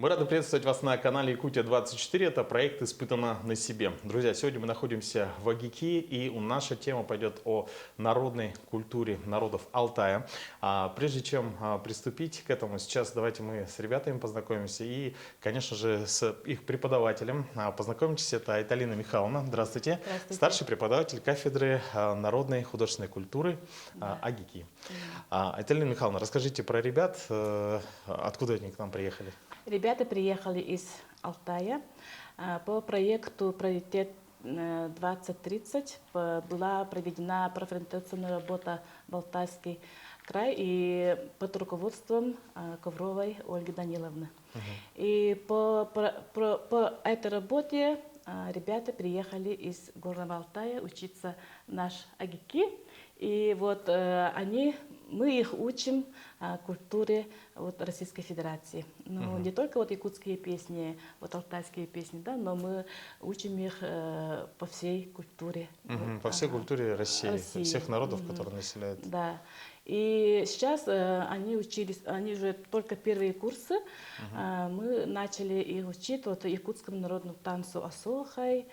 Мы рады приветствовать вас на канале Якутия-24. Это проект «Испытано на себе». Друзья, сегодня мы находимся в Агики, и наша тема пойдет о народной культуре народов Алтая. Прежде чем приступить к этому, сейчас давайте мы с ребятами познакомимся и, конечно же, с их преподавателем. Познакомитесь, это Айталина Михайловна. Здравствуйте. Здравствуйте. Старший преподаватель кафедры народной художественной культуры Агики. Айталина Михайловна, расскажите про ребят, откуда они к нам приехали? Ребята приехали из Алтая. По проекту «Приоритет 2030» была проведена профориентационная работа в Алтайский край и под руководством Ковровой Ольги Даниловны. И по этой работе ребята приехали из Горного Алтая учиться в наш Агики. И вот мы их учим культуре Российской Федерации. Ну, не только якутские песни, алтайские песни, да, но мы учим их по всей культуре. По всей культуре России, всех народов, которые населяют. Да. И сейчас они учились, они уже только первые курсы. Мы начали их учить якутскому народному танцу асохай.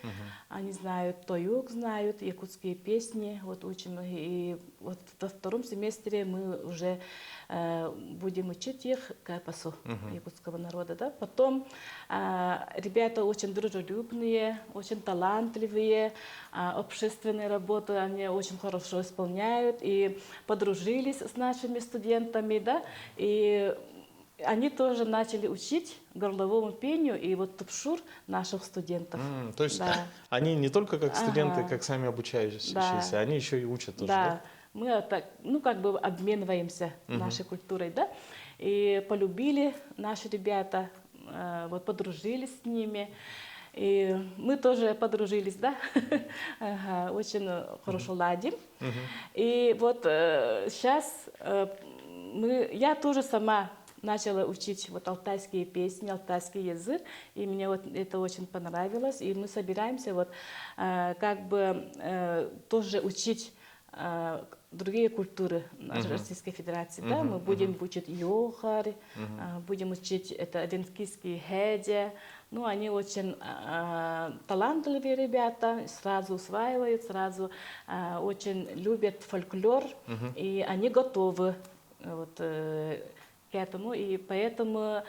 Они знают тоюк, знают якутские песни, учим. И во втором семестре мы уже будем учить их кайпасу якутского народа. Да? Потом ребята очень дружелюбные, очень талантливые, общественные работы они очень хорошо исполняют и подружились с нашими студентами, да? И они тоже начали учить горловому пению и тупшур наших студентов. То есть они не только как студенты, как сами обучающиеся, они еще и учат тоже, да? Мы так, обмениваемся нашей культурой, да? И полюбили наши ребята, подружились с ними. И мы тоже подружились, да? Очень хорошо ладим. И сейчас я тоже сама начала учить алтайские песни, алтайский язык, и мне это очень понравилось. И мы собираемся тоже учить другие культуры нашей Российской Федерации. Да? Мы будем учить йохар, будем учить венкийский хедя. Они очень талантливые ребята, сразу усваивают, сразу очень любят фольклор, и они готовы к этому. И поэтому,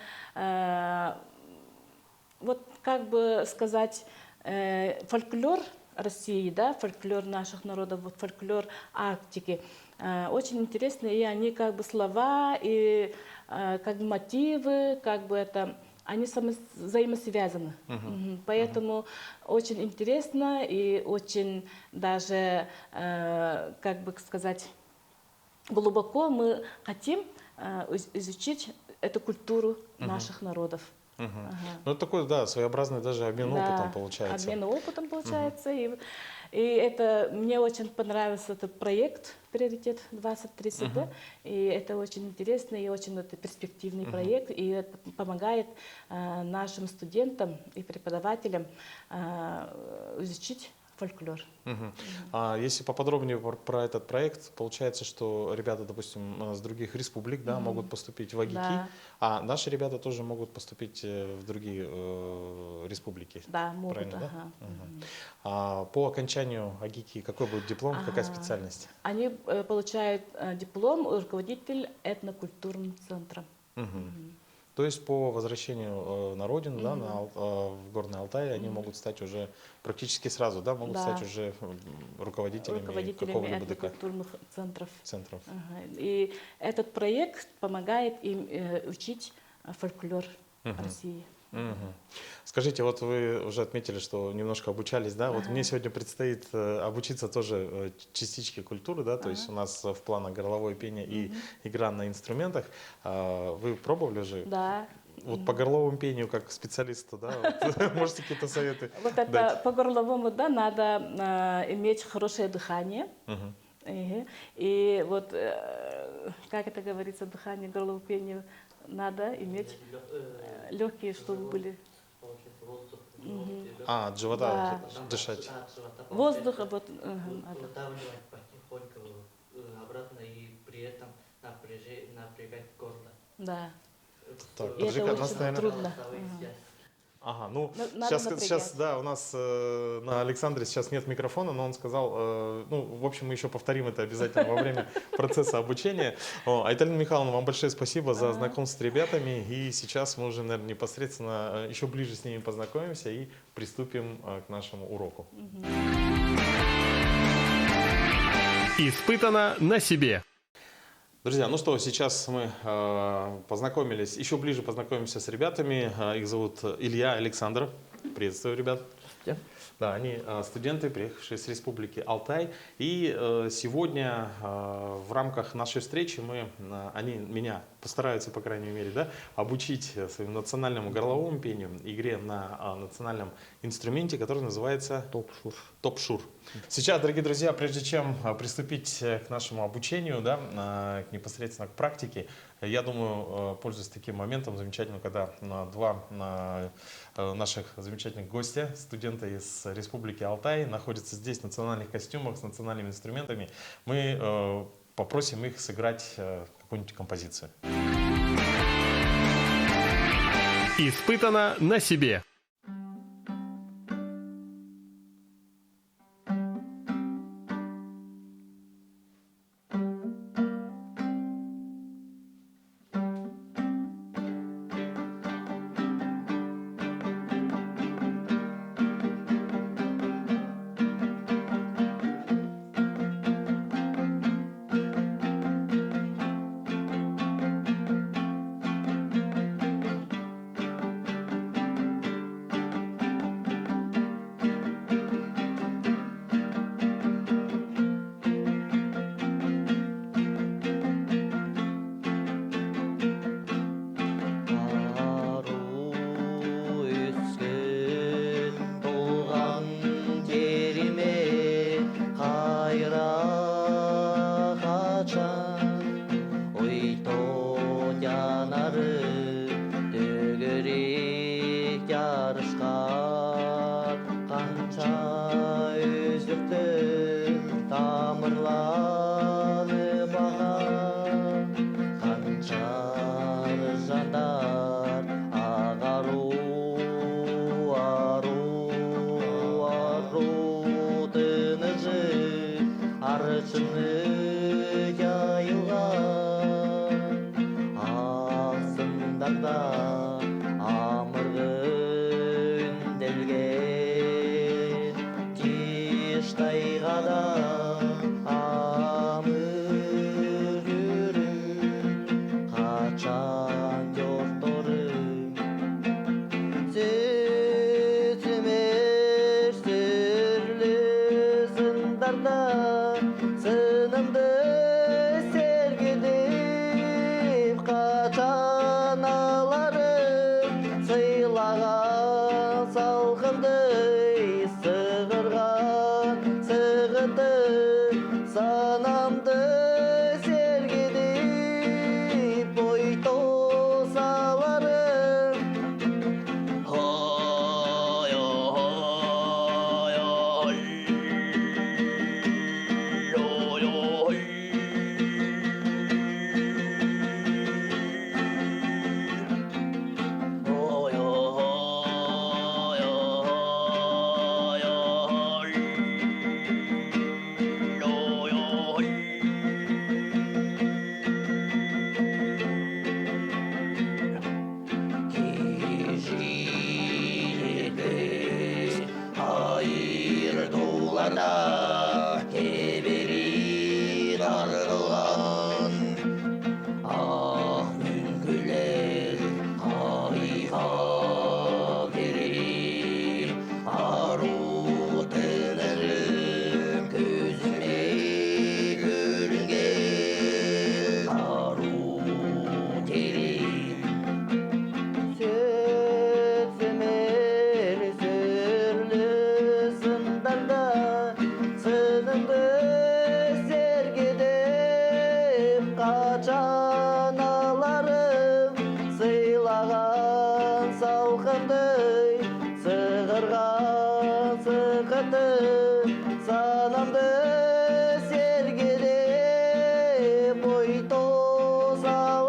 фольклор России, да, фольклор наших народов, фольклор Арктики очень интересный, и они слова и мотивы, они взаимосвязаны. Поэтому очень интересно и очень даже, глубоко мы хотим изучить эту культуру наших народов. Ну, это такой, да, своеобразный даже обмен опытом получается. Обмен опытом получается. И это мне очень понравился этот проект «Приоритет 2030». Да? И это очень интересный и очень перспективный проект. И это помогает нашим студентам и преподавателям изучить фольклор. А если поподробнее про этот проект, получается, что ребята, допустим, с других республик, да, могут поступить в Агики, а наши ребята тоже могут поступить в другие республики. Да, могут. Да? А по окончанию Агики какой будет диплом, какая специальность? Они получают диплом руководитель этнокультурным центром. То есть по возвращению на родину, да, в Горный Алтай, они могут стать уже практически сразу, да, могут стать уже руководителями какого-либо этнокультурных центров. Центров. И этот проект помогает им учить фольклор России. Скажите, вы уже отметили, что немножко обучались, да? Мне сегодня предстоит обучиться тоже частичке культуры, да, то есть у нас в планах горловое пение и игра на инструментах. Вы пробовали уже? Да. По горловому пению, как специалисту, да, можете какие-то советы дать? По горловому, да, надо иметь хорошее дыхание. И как это говорится, дыхание, горловое пение, надо иметь легкие, чтобы были. От живота дышать. Воздух, выдавливать потихоньку обратно и при этом напрягать горло. Да. Так, И это подожди-ка, очень нас, наверное... трудно. Голосовые связи. Ага, ну Надо сейчас напрягаться. да, у нас на Александре сейчас нет микрофона, но он сказал, ну, в общем, мы еще повторим это обязательно во время процесса обучения. Айталина Михайловна, вам большое спасибо за знакомство с ребятами, и сейчас мы уже, наверное, непосредственно еще ближе с ними познакомимся и приступим к нашему уроку. Испытано на себе. Друзья, ну что, сейчас мы познакомились, еще ближе познакомимся с ребятами. Их зовут Илья, Александр. Приветствую, ребят. Да, они студенты, приехавшие с Республики Алтай. И сегодня в рамках нашей встречи они меня постараются, по крайней мере, да, обучить своему национальному горловому пению, игре на национальном инструменте, который называется Топ-шур. топ-шур. Сейчас, дорогие друзья, прежде чем приступить к нашему обучению, да, непосредственно к практике, я думаю, пользуясь таким моментом замечательным, когда два наших замечательных гостя, студенты из Республики Алтай, находятся здесь в национальных костюмах с национальными инструментами, мы попросим их сыграть какую-нибудь композицию. Испытано на себе. Ару өскен туған жеріме қайра қачан ой жанары төгірек жарышқа қанша өзектің тамырлары баған қанша жандар ағару тыныжы аршыны жайылған ақсындарда амырғы үнделген тиштайғада амыр қачан жорторым сөзімер сүрлі сындарда сынымды сергедіп қачан аларым сыйлаған салқындай сығырған сығыты санамды сергедіп бой тосаларым ой ayırdılar keberi darılgan ah münküler kayha beri aru tınırım gözüme görüngen aru terim söz sürlü sındarda sınımdı sergedip kaçan ağlarım sıylagan salkınday sığırgan sıkıntı sanamdı sergedip boy tozalarım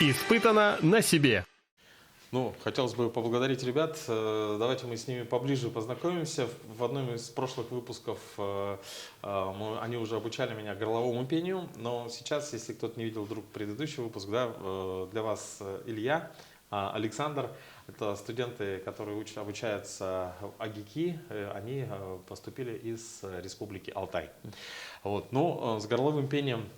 Испытано на себе. Ну, хотелось бы поблагодарить ребят. Давайте мы с ними поближе познакомимся. В одном из прошлых выпусков они уже обучали меня горловому пению. Но сейчас, если кто-то не видел вдруг предыдущий выпуск, да, для вас Илья, Александр. Это студенты, которые обучаются в АГИКИ. Они поступили из Республики Алтай. Вот. Ну, с горловым пением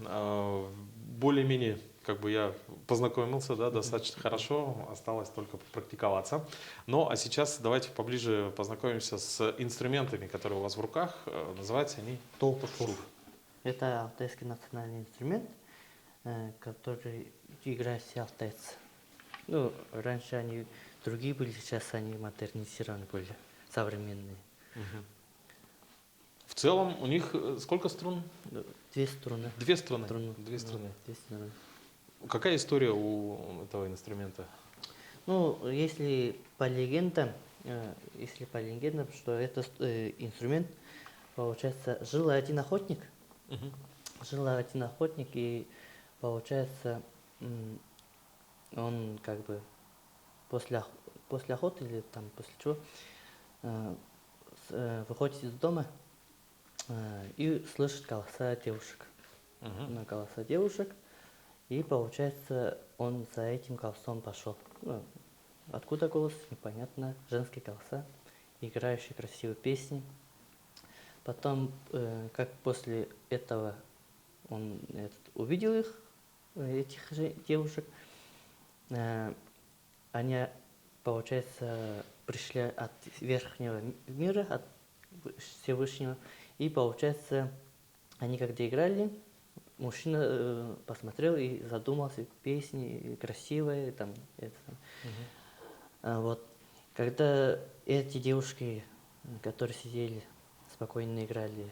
более-менее как бы я познакомился, да, достаточно хорошо, осталось только практиковаться. Ну, а сейчас давайте поближе познакомимся с инструментами, которые у вас в руках. Называются они Толпушур. Это алтайский национальный инструмент, который играет все алтайцы. Ну, раньше они другие были, сейчас они модернизированы были, современные. В целом у них сколько струн? Две струны. Две струны. Две струны. Какая история у этого инструмента? Ну, если по легендам, что этот инструмент, получается, жил один охотник. И получается, он как бы после охоты или там после чего выходит из дома и слышит голоса девушек. Голоса девушек. И получается, он за этим голосом пошел. Ну, откуда голос, непонятно. Женские голоса, играющие красивые песни. Потом, как после этого он увидел их, этих же девушек, они, получается, пришли от верхнего мира, от Всевышнего. И, получается, они когда играли, мужчина посмотрел и задумался, песни красивые, там, вот. Когда эти девушки, которые сидели, спокойно играли,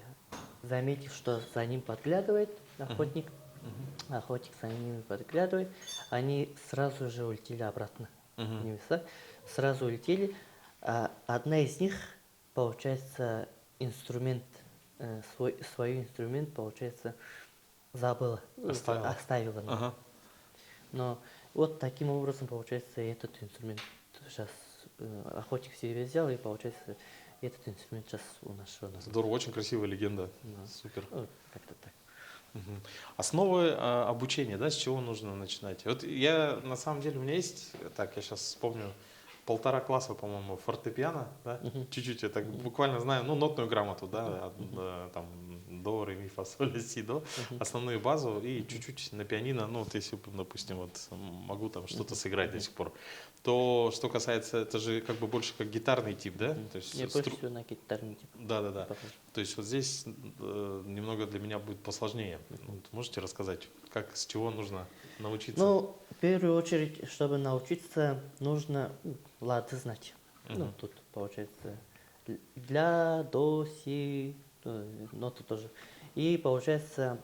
заметив, что за ним подглядывает охотник, охотник за ними подглядывает, они сразу же улетели обратно в небеса, сразу улетели. А одна из них, получается, инструмент, свой инструмент, получается, забыла, оставила. Но вот таким образом, получается, этот инструмент сейчас охотник себе взял, и получается, этот инструмент сейчас у нашего народа. Здорово, очень красивая легенда. Супер. Вот, как-то так. Основы обучения, да, с чего нужно начинать? Вот я, на самом деле, у меня есть, так, я сейчас вспомню, 1,5 класса, по-моему, фортепиано, да, чуть-чуть, я так буквально знаю, ну, нотную грамоту, да, там, до, ре, ми, фа, соль, ля, си, до, основную базу, и чуть-чуть на пианино, ну, вот если, допустим, вот могу там что-то сыграть до сих пор, то, что касается, это же как бы больше как гитарный тип, да? То есть Я больше всего на гитарный тип. Да. То есть вот здесь немного для меня будет посложнее. Вот можете рассказать, как, с чего нужно научиться? Ну, в первую очередь, чтобы научиться, нужно лады знать. Ну, тут получается ля, до, си, ноты тоже. И получается,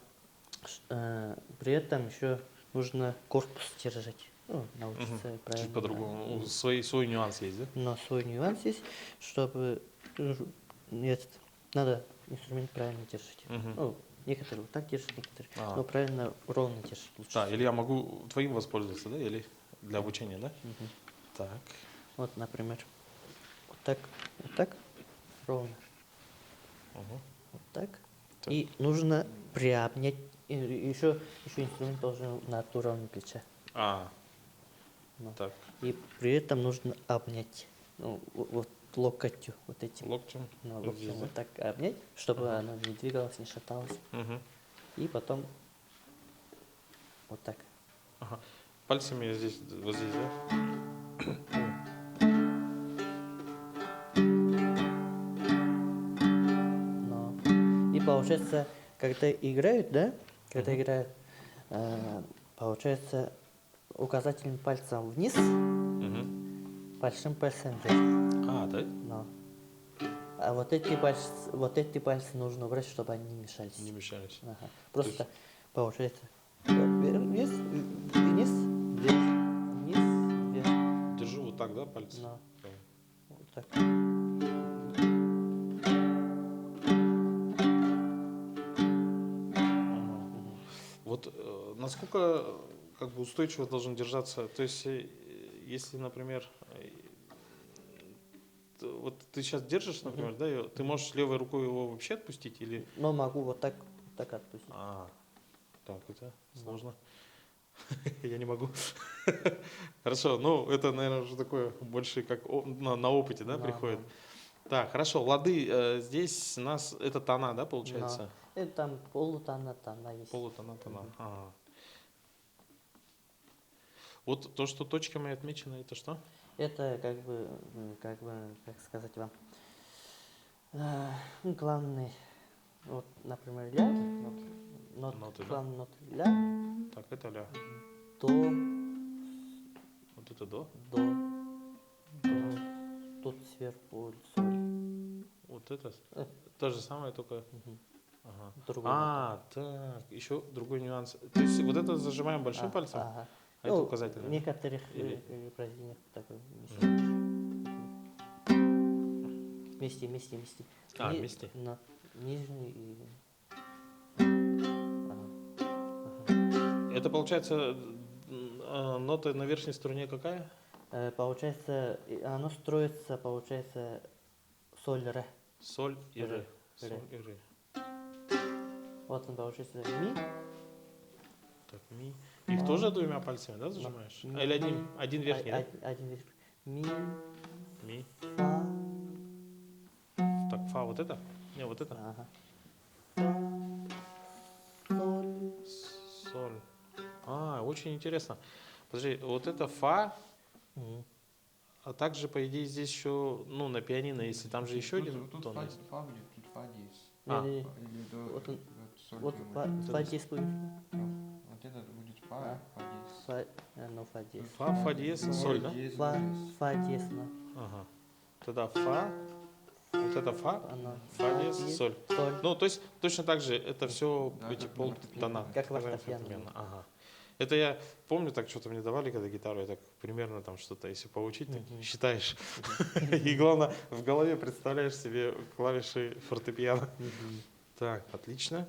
при этом еще нужно корпус держать. Ну, научиться правильно. Чуть по-другому. Свой нюанс есть, да? Но свой нюанс есть, чтобы надо инструмент правильно держать. Ну, некоторые вот так держат, некоторые. Но правильно ровно держат лучше. Да, или я могу твоим воспользоваться, да? Или для обучения, да? Так. Вот, например, вот так, ровно. Вот так. И нужно приобнять. Еще инструмент должен на уровне плеча. Так. И при этом нужно обнять. Ну, вот локтью, вот этим. Локтем. Локтем вот так обнять, чтобы оно не двигалось, не шаталось. И потом вот так. Пальцами здесь, вот здесь, да? И получается, когда играют, да? Когда играют, получается, указательным пальцем вниз, большим пальцем вверх. Да? Но. А вот эти пальцы нужно убрать, чтобы они не мешались. Не мешались. Просто получается вниз, вниз, вверх, вниз, вверх. Держу вот так, да, пальцы? Да. Вот так. Вот насколько как бы устойчиво должен держаться. То есть, если, например, вот ты сейчас держишь, например, да, ты можешь левой рукой его вообще отпустить или... Но могу вот так отпустить. А, так, это сложно. Я не могу. Хорошо, ну это, наверное, уже такое больше как на опыте, да, Да, приходит. да. Так, хорошо, лады, здесь у нас это тона, да, получается? Это там полутона есть. Полутона, тона. Ага. Вот то, что точками отмечено, это что? Это как сказать вам, главный, вот, например, ля, Ноты, да? главный нот ля, Так, это ля. до, Вот это до. тут сверху соль. Вот это. То же самое, только... Ага. Другой Так, еще другой нюанс. То есть вот это зажимаем большим пальцем, Ага. а это Ну, указательным. в некоторых Или- произведениях такое вместе. Вместе. Вместе. Нижний и... Это получается нота на верхней струне какая? Получается, оно строится, получается, соль, ре. Соль и ре. Ре. Соль и ре. Вот он получается ми. Так, ми. Их тоже двумя пальцами, да, зажимаешь? Ми. Или один верхний, да? Один верхний. Ми, Ми. фа. Так, фа вот это? Не, вот это? Ага. Фа, соль. Соль. Очень интересно. Подожди, вот это фа, Мгм. а также, по идее, здесь еще, ну, на пианино, если там же еще один Тут тон есть. фа будет, тут фа диез. Не-не-не. Или до Вот он- соль Вот бемоль. фа диез будет. Вот это будет А. фа диез. Фа диез. Фа диез, соль, да? Диез, Фа, диез. фа диез, на. Ага. Тогда фа, вот это фа, Она. фа диез, соль. Соль. Ну, то есть точно так же это все Да, эти как полтона. Как так фортепиано. называемые, Ага. Это я помню, так что-то мне давали, когда гитару, я так примерно там что-то, если поучить, так считаешь. И главное, в голове представляешь себе клавиши фортепиано. Так, отлично.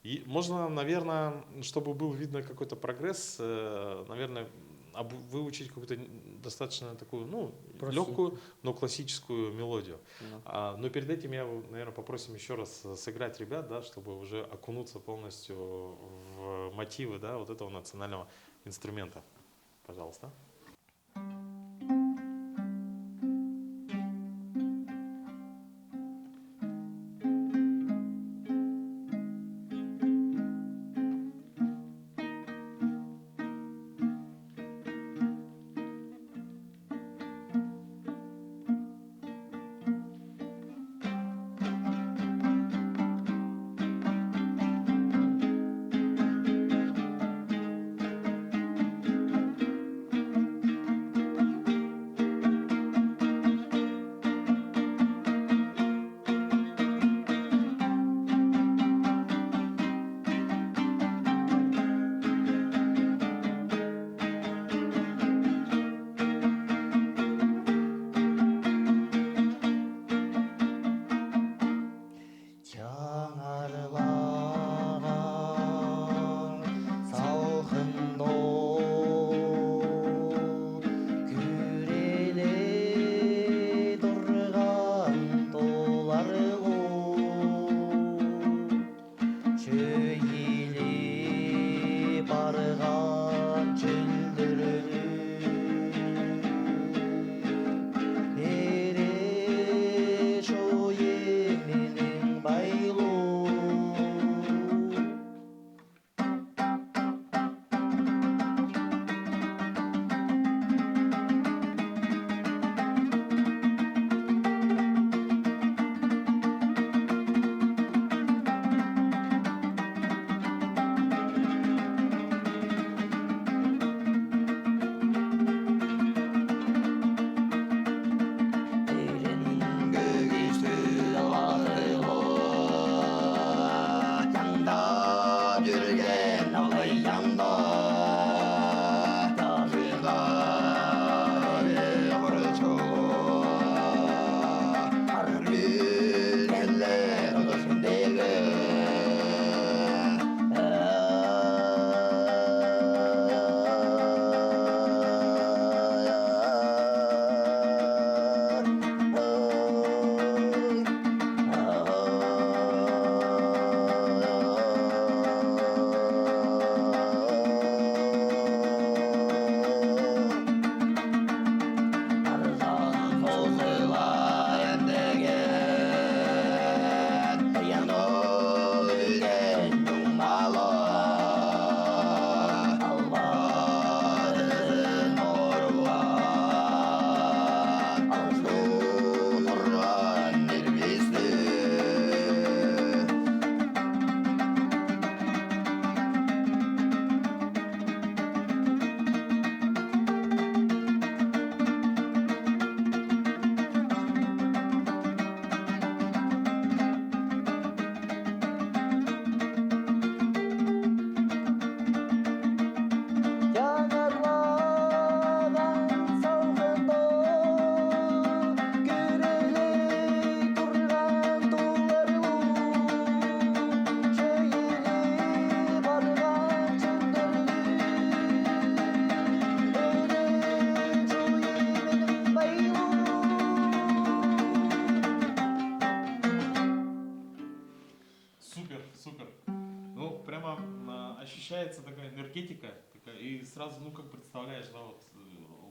И можно, наверное, чтобы был видно какой-то прогресс, наверное, выучить какую-то достаточно такую, ну, Простенькую. легкую, но классическую мелодию. Ну. Но перед этим я, наверное, попросим еще раз сыграть ребят, да, чтобы уже окунуться полностью в мотивы, да, вот этого национального инструмента. Пожалуйста. ощущается такая энергетика, такая, и сразу, ну, как представляешь, да, вот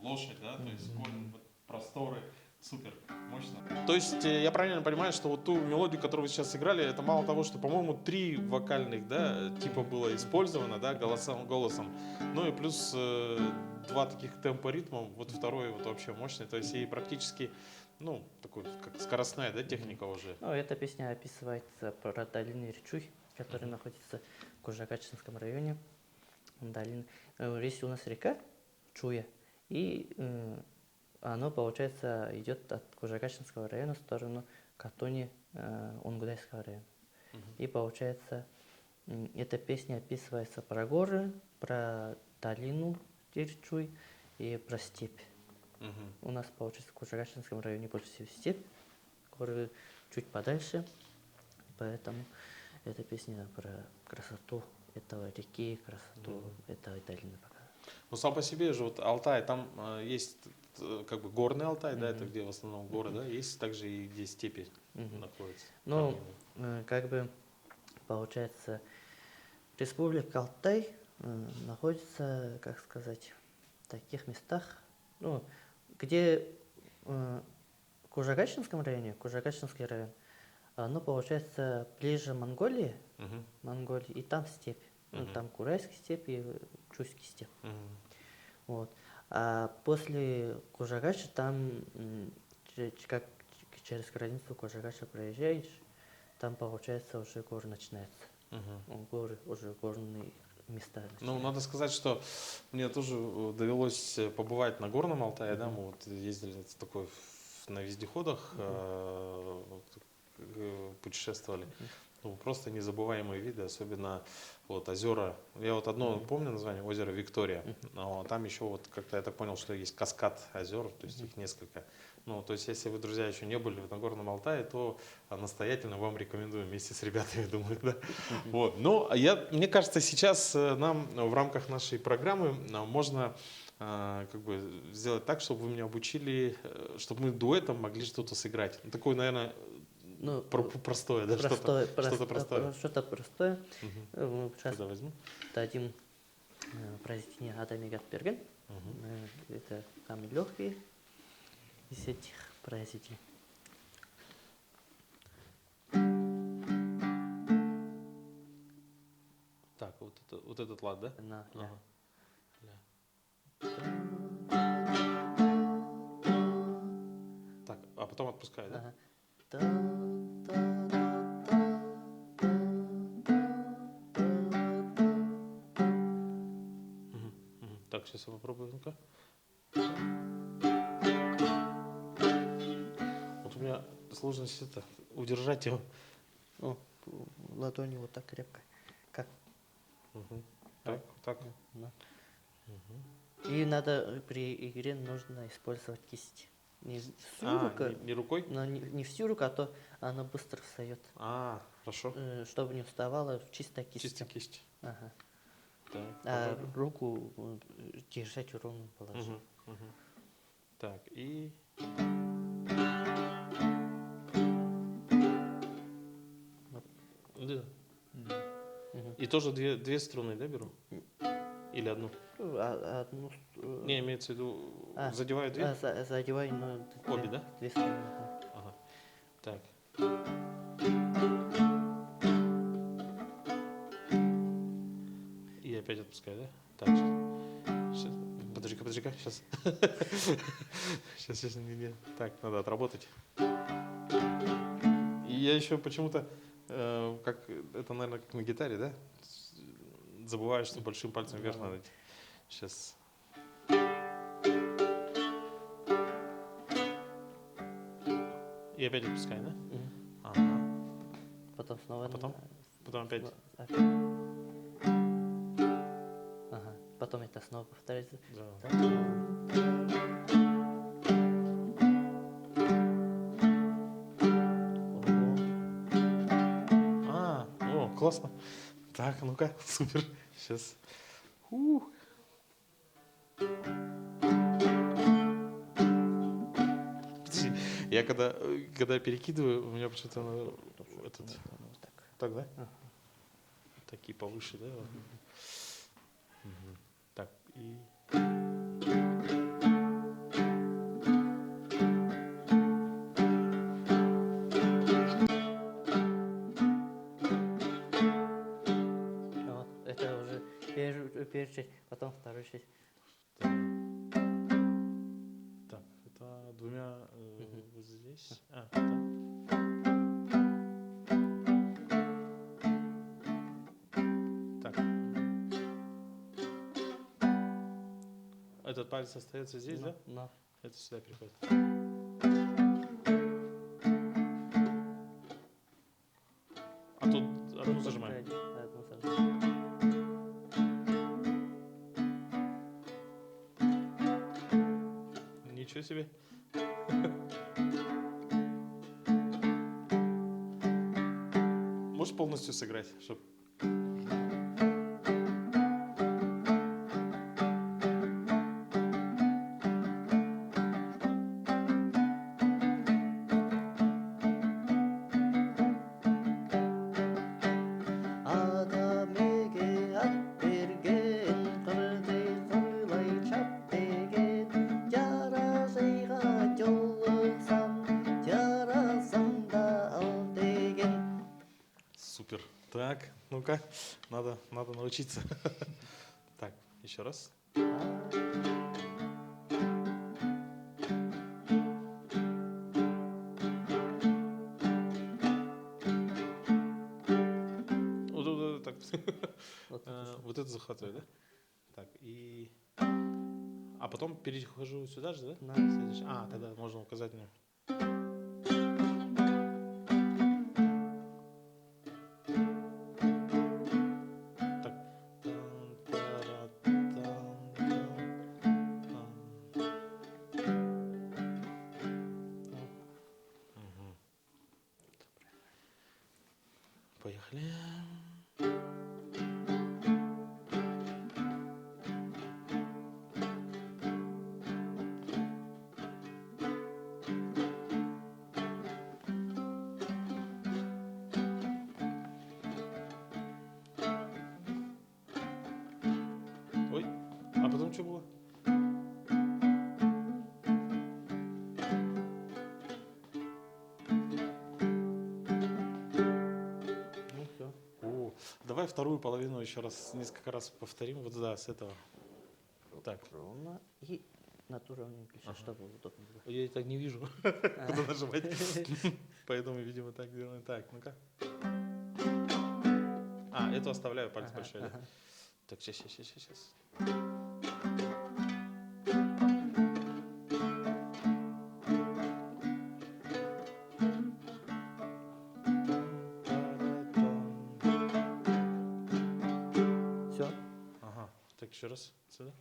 лошадь, да, то есть конь, вот, просторы, супер, мощно. То есть я правильно понимаю, что вот ту мелодию, которую вы сейчас играли, это мало того, что, по-моему, 3 вокальных, да, типа было использовано, да, голосом, ну и плюс 2 таких темпа ритма, вот второй вот вообще мощный, то есть и практически, ну, такой, как скоростная, да, техника уже. Ну, эта песня описывается про долину Ирчуй, которая находится в Кужакачинском районе. Здесь у нас река Чуя, и оно, получается, идет от Кужакачинского района в сторону Катуни Унгудайского района. И, получается, эта песня описывается про горы, про долину Ирчуй и про степь. У нас, получается, в Кужакачинском районе больше всего степь, горы чуть подальше, поэтому эта песня про красоту этого реки, красоту этой долины показывает. Ну, сам по себе же вот Алтай, там есть как бы горный Алтай, да, это где в основном горы, да, есть также и где степи находятся. Ну, как бы, получается, Республика Алтай находится, как сказать, в таких местах, ну, где в Кужакачинском районе, Кужакачинский район, оно получается ближе Монголии, и там степь. Ну, там Курайский степь и Чуйский степь. Вот. А после Кужагача там, как через границу Кужагача проезжаешь, там, получается, уже горы начинаются. Горы, уже горные места начинаются. Ну, надо сказать, что мне тоже довелось побывать на Горном Алтае, да, мы вот ездили такой на вездеходах, путешествовали. Ну, просто незабываемые виды, особенно вот озера. Я вот одно помню название, озеро Виктория, но там еще вот как-то я так понял, что есть каскад озер, то есть их несколько. Ну, то есть если вы, друзья, еще не были в Нагорном Алтае, то настоятельно вам рекомендую вместе с ребятами, думаю, да. Вот. Но мне кажется, сейчас нам в рамках нашей программы можно как бы сделать так, чтобы вы меня обучили, чтобы мы дуэтом могли что-то сыграть. Ну, такое, наверное, Ну, простое, да, что-то простое. Что-то простое. Сейчас Куда возьму? дадим произведение Адами Гатберген. Это самые легкие из этих произведений. Так, вот этот лад, да? На ля. Ага. Ля. Так, а потом отпускаю, да? Ага. Та-та-та-та-та-та-та. Так, сейчас я попробую, ну-ка. Вот у меня сложность это удержать его. Ну, ладони вот так крепко. Как? Так, так. Да. И надо при игре нужно использовать кисть. Не всю руку, не рукой? но не всю руку, а то она быстро встает. Хорошо. Чтобы не уставала чисто кисть. Чисто кисть. Ага. Так, А попробуем. руку держать в ровном положении. Так, и... Да. И тоже две струны, да, беру? Или одну? Одну... Не, имеется в виду, задеваю две? Задевай, но... Обе, да? Две струны, ага. Ага. Так. И опять отпускаю, да? Так, сейчас. Подожди-ка, сейчас. Сейчас, не. Так, надо отработать. И я еще почему-то, как это, наверное, как на гитаре, да? Забываю, что большим пальцем вверх надо. Сейчас. И опять отпускаю, да? Ага. Потом снова... Потом опять. Ага. Потом это снова повторяется. Да. Классно. Так, ну-ка, супер. Сейчас. Подожди, я когда перекидываю, у меня почему-то этот... Так, да? Такие повыше, да? И... Вот, это уже первая часть, потом вторая часть. Так, это двумя вот здесь. А, там. Так. Этот палец остается здесь, да? Но. Это сюда переходит. А тут одну зажимаем. Одну зажимаем. Ничего себе. Можешь полностью сыграть, чтобы... Адамеге ат берген қырдай қойлай чап деген жарасайға жолықсам жарасам да ал деген. Супер. Так, ну-ка, надо научиться. Так, еще раз. Вот так. Вот Вот это захватываю, да? Так, и... А потом перехожу сюда же, да? Да. Следующий. А, тогда можно указательную. Так. Мгм. Поехали. Ой, а потом что было? Ну все. О, давай вторую половину еще раз, несколько раз повторим. Вот да, с этого. Так. Ровно. И натуровненько, сейчас, чтобы удобно было. Я так не вижу, куда нажимать. Поэтому, видимо, так делаем. Так, ну-ка. А, эту оставляю, палец большой, да? Так, сейчас. Все. Ага, так еще раз сюда.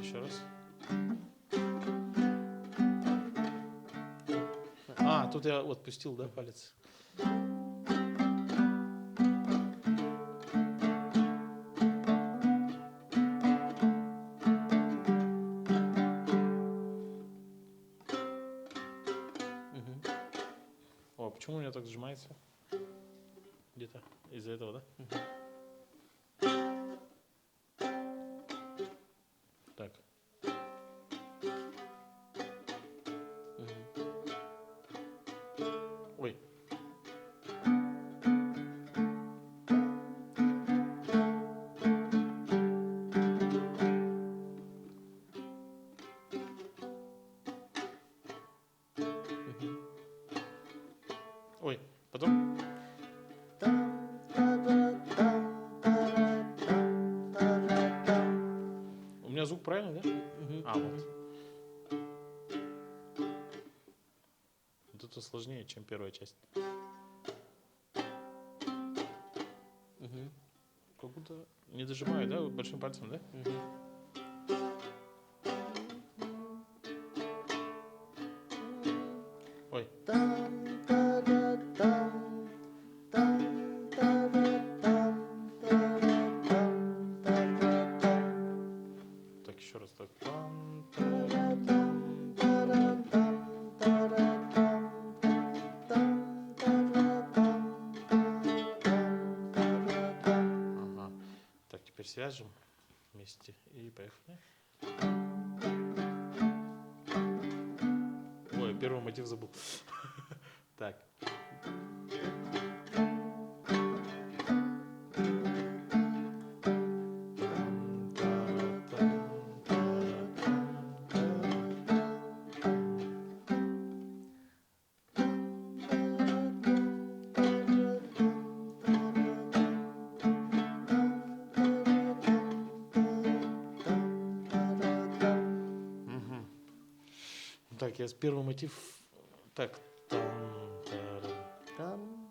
Еще раз. А, тут я отпустил, да, палец? О, почему у меня так сжимается? Где-то из-за этого, да? Так. Ой. Ой, потом. У меня звук правильный, да? А, вот. Вот это сложнее, чем первая часть. Как будто не дожимаю, да, большим пальцем, да? Ой. Так, еще раз так. свяжем вместе и поехали. Ой, первый мотив забыл. Так. Мгм. Так, я с первый мотив. Так. Там,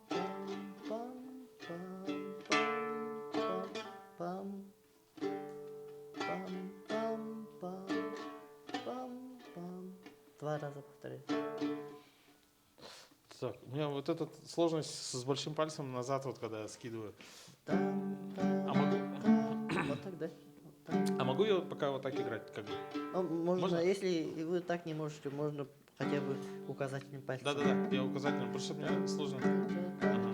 пам, пам, пам, пам, пам, пам, пам. Два раза повторяй. Так, у меня вот эта сложность с большим пальцем назад, вот когда я скидываю. Там, А могу, там. Вот так, да? Вот так. а могу я пока вот так играть? Как бы? Ну, можно, Можно? если вы так не можете, можно хотя бы указательным пальцем. Да-да-да, я указательно, просто мне сложно. Ага.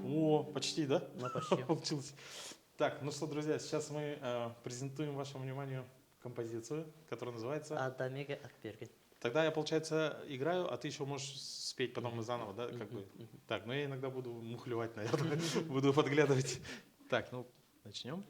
О. О, почти, да? Ну, почти. Получилось. Так, ну что, друзья, сейчас мы презентуем вашему вниманию композицию, которая называется... Адамега отпергать. Тогда я, получается, играю, а ты еще можешь спеть потом и заново, да? Как бы. Так, ну я иногда буду мухлевать, наверное, буду подглядывать. Так, ну, начнем.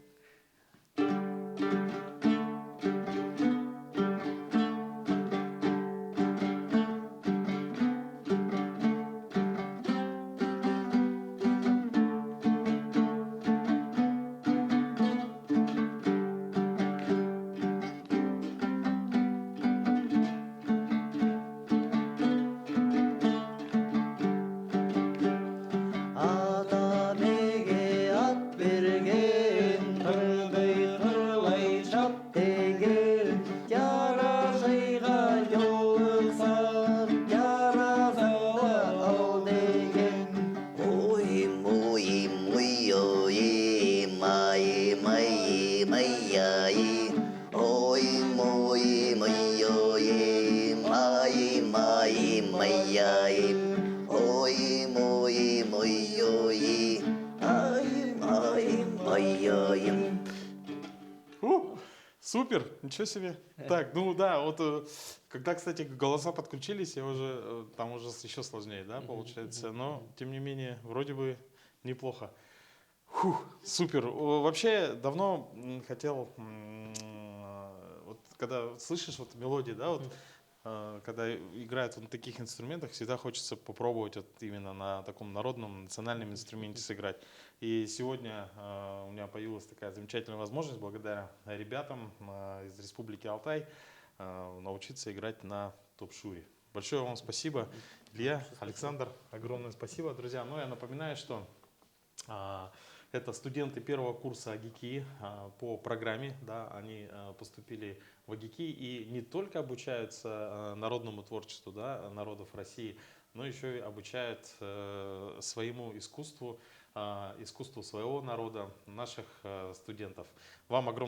Адамеге ат берген, қырлай шап деген, жарасайға жолықсам, жарасады ау деген. Ой, мой, ой, май, ай. Ой, мой, ой, май, ай. Ой, мой, ой, ай. Супер, ничего себе. Так, ну да, вот когда, кстати, голоса подключились, я уже там уже еще сложнее, да, получается. Но, тем не менее, вроде бы неплохо. Фух, супер. Вообще давно хотел, вот когда слышишь вот мелодии, да, вот когда играют вот на таких инструментах, всегда хочется попробовать вот именно на таком народном, национальном инструменте сыграть. И сегодня у меня появилась такая замечательная возможность, благодаря ребятам из Республики Алтай, научиться играть на топ-шуре. Большое вам спасибо, Илья, Александр, огромное спасибо, друзья. Ну, я напоминаю, что это студенты первого курса АГИКИ по программе, да, они поступили в АГИКИ и не только обучаются народному творчеству, да, народов России, но еще и обучают своему искусству, искусству своего народа, наших студентов. Вам огромное